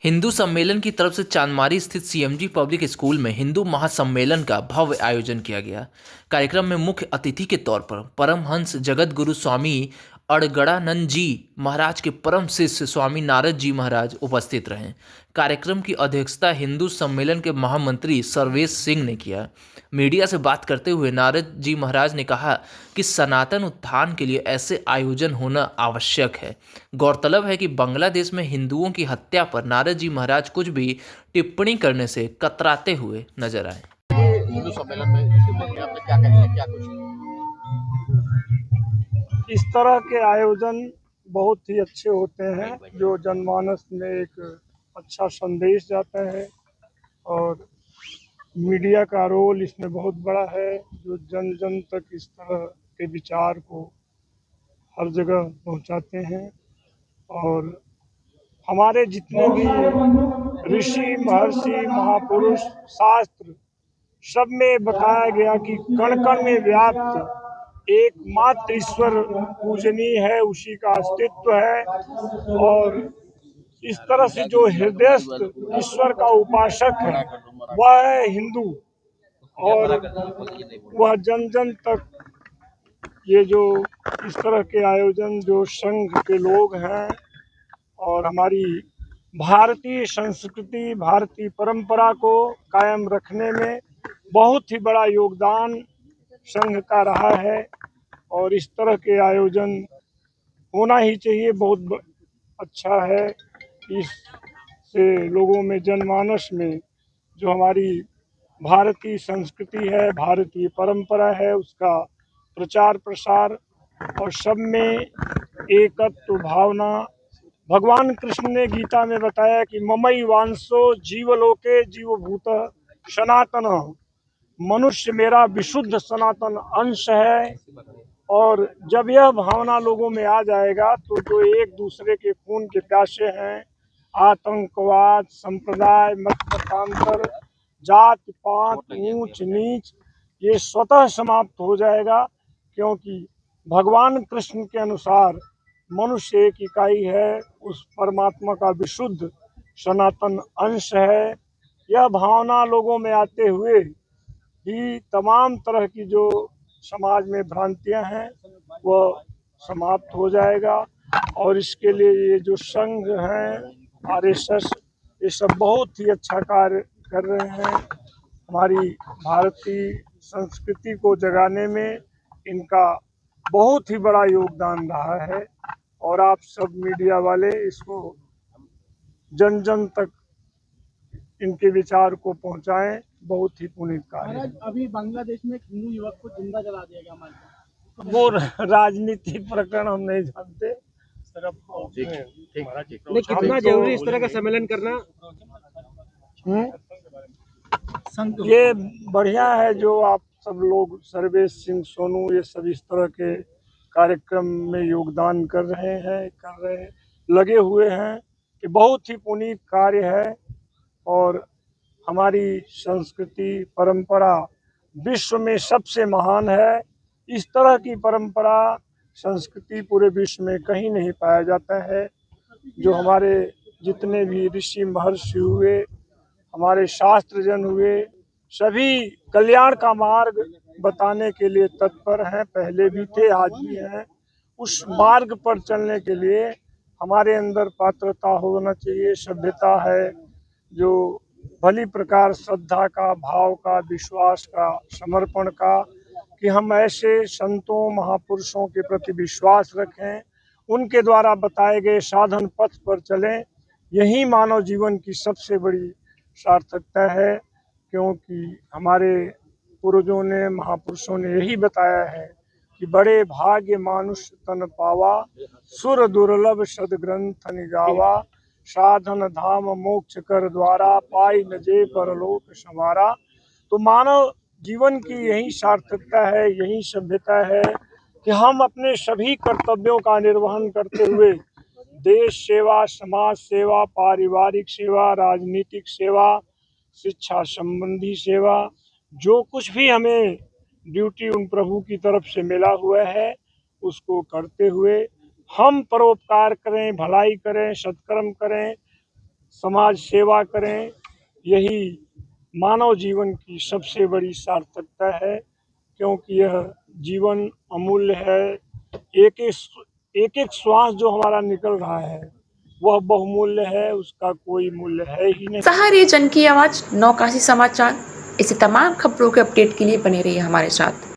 हिंदू सम्मेलन की तरफ से चांदमारी स्थित सीएमजी पब्लिक स्कूल में हिंदू महासम्मेलन का भव्य आयोजन किया गया। कार्यक्रम में मुख्य अतिथि के तौर पर परमहंस जगत गुरु स्वामी अड़गड़ानंद जी महाराज के परम शिष्य स्वामी नारद जी महाराज उपस्थित रहे। कार्यक्रम की अध्यक्षता हिंदू सम्मेलन के महामंत्री सर्वेश सिंह ने किया। मीडिया से बात करते हुए नारद जी महाराज ने कहा कि सनातन उत्थान के लिए ऐसे आयोजन होना आवश्यक है। गौरतलब है कि बांग्लादेश में हिंदुओं की हत्या पर नारद जी महाराज कुछ भी टिप्पणी करने से कतराते हुए नजर आए। हिंदू सम्मेलन में इसके बारे में आपने क्या कहेंगे, क्या कुछ? इस तरह के आयोजन बहुत ही अच्छे होते हैं जो जनमानस में एक अच्छा संदेश जाता है और मीडिया का रोल इसमें बहुत बड़ा है जो जन जन तक इस तरह के विचार को हर जगह पहुंचाते हैं। और हमारे जितने भी ऋषि महर्षि महापुरुष शास्त्र सब में बताया गया कि कण कण में व्याप्त एकमात्र ईश्वर पूजनीय है, उसी का अस्तित्व है। और इस तरह से जो हृदयस्थ ईश्वर का उपासक है वह है हिंदू। और वह जन जन तक ये जो इस तरह के आयोजन जो संघ के लोग हैं और हमारी भारतीय संस्कृति भारतीय परंपरा को कायम रखने में बहुत ही बड़ा योगदान संघ का रहा है। और इस तरह के आयोजन होना ही चाहिए, बहुत अच्छा है। इससे लोगों में जनमानस में जो हमारी भारतीय संस्कृति है भारतीय परंपरा है उसका प्रचार प्रसार और सब में एकत्व भावना। भगवान कृष्ण ने गीता में बताया कि ममई वांसो जीवलोके जीवभूत सनातन, मनुष्य मेरा विशुद्ध सनातन अंश है। और जब यह भावना लोगों में आ जाएगा तो जो एक दूसरे के खून के प्यासे हैं, आतंकवाद, संप्रदाय, मत मतांतर, जात पात, ऊंच नीच, ये स्वतः समाप्त हो जाएगा। क्योंकि भगवान कृष्ण के अनुसार मनुष्य एक इकाई है, उस परमात्मा का विशुद्ध सनातन अंश है। यह भावना लोगों में आते हुए ही तमाम तरह की जो समाज में भ्रांतियां हैं वह समाप्त हो जाएगा। और इसके लिए ये जो संघ हैं आरएसएस ये सब बहुत ही अच्छा कार्य कर रहे हैं। हमारी भारतीय संस्कृति को जगाने में इनका बहुत ही बड़ा योगदान रहा है। और आप सब मीडिया वाले इसको जन जन तक इनके विचार को पहुंचाएं, बहुत ही पुनीत कार्य है। अभी बांग्लादेश में एक हिंदू युवक को जिंदा जला दिया गया हमारे, वो राजनीतिक प्रकरण हम नहीं जानते। कितना जरूरी इस तरह का सम्मेलन करना। ये बढ़िया है जो आप सब लोग सर्वेश सिंह सोनू ये सब इस तरह के कार्यक्रम में योगदान कर रहे हैं लगे हुए हैं कि बहुत ही पुनीत कार्य है। और हमारी संस्कृति परंपरा विश्व में सबसे महान है। इस तरह की परंपरा संस्कृति पूरे विश्व में कहीं नहीं पाया जाता है। जो हमारे जितने भी ऋषि महर्षि हुए, हमारे शास्त्र जन हुए, सभी कल्याण का मार्ग बताने के लिए तत्पर हैं, पहले भी थे आज भी हैं। उस मार्ग पर चलने के लिए हमारे अंदर पात्रता होना चाहिए, सभ्यता है, जो भली प्रकार श्रद्धा का, भाव का, विश्वास का, समर्पण का, कि हम ऐसे संतों महापुरुषों के प्रति विश्वास रखें, उनके द्वारा बताए गए साधन पथ पर चलें। यही मानव जीवन की सबसे बड़ी सार्थकता है। क्योंकि हमारे पूर्वजों ने महापुरुषों ने यही बताया है कि बड़े भाग्य मानुष तन पावा, सुर दुर्लभ सदग्रंथ निगावा, साधन धाम मोक्ष कर द्वारा, पाई न जे परलोक संवारा। तो मानव जीवन की यही सार्थकता है, यही सभ्यता है कि हम अपने सभी कर्तव्यों का निर्वहन करते हुए देश सेवा, समाज सेवा, पारिवारिक सेवा, राजनीतिक सेवा, शिक्षा संबंधी सेवा, जो कुछ भी हमें ड्यूटी उन प्रभु की तरफ से मिला हुआ है उसको करते हुए हम परोपकार करें, भलाई करें, सत्कर्म करें, समाज सेवा करें, यही मानव जीवन की सबसे बड़ी सार्थकता है, क्योंकि यह जीवन अमूल्य है। एक एक श्वास जो हमारा निकल रहा है वह बहुमूल्य है, उसका कोई मूल्य है ही नहीं। सहारे जन की आवाज 9 काशी समाचार। इसी तमाम खबरों के अपडेट के लिए बने रहिए हमारे साथ।